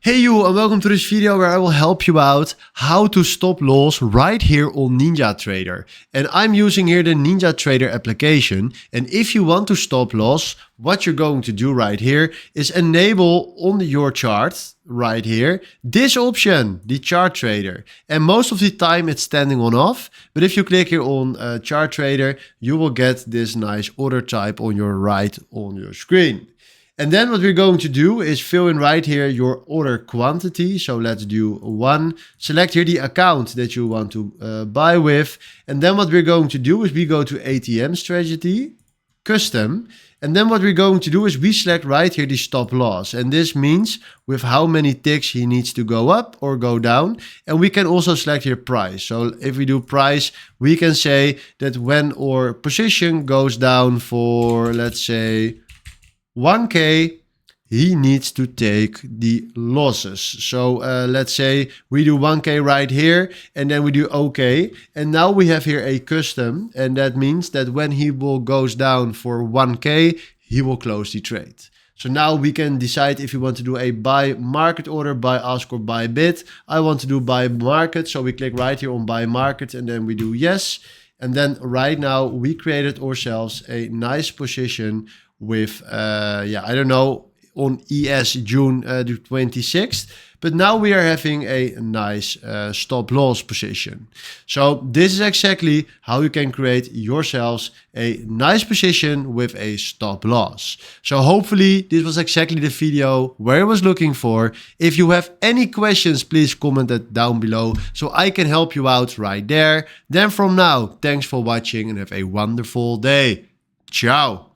Hey you, and welcome to this video where I will help you out how to stop loss right here on NinjaTrader. And I'm using here the NinjaTrader application. And if you want to stop loss, what you're going to do right here is enable on your chart right here this option, the chart trader. And most of the time it's standing on off. But if you click here on chart trader, you will get this nice order type on your right on your screen. And then what we're going to do is fill in right here your order quantity. So let's do 1. Select here the account that you want to buy with. And then what we're going to do is we go to ATM strategy, custom. And then what we're going to do is we select right here the stop loss. And this means with how many ticks he needs to go up or go down. And we can also select here price. So if we do price, we can say that when our position goes down for, let's say, 1K, he needs to take the losses. So let's say we do 1K right here and then we do OK. And now we have here a custom. And that means that when he will goes down for 1K, he will close the trade. So now we can decide if you want to do a buy market order, buy ask or buy bid. I want to do buy market. So we click right here on buy market and then we do yes. And then right now we created ourselves a nice position with, I don't know, on ES June the 26th. But now we are having a nice stop loss position. So this is exactly how you can create yourselves a nice position with a stop loss. So hopefully this was exactly the video where I was looking for. If you have any questions, please comment that down below so I can help you out right there. Then from now, thanks for watching and have a wonderful day. Ciao.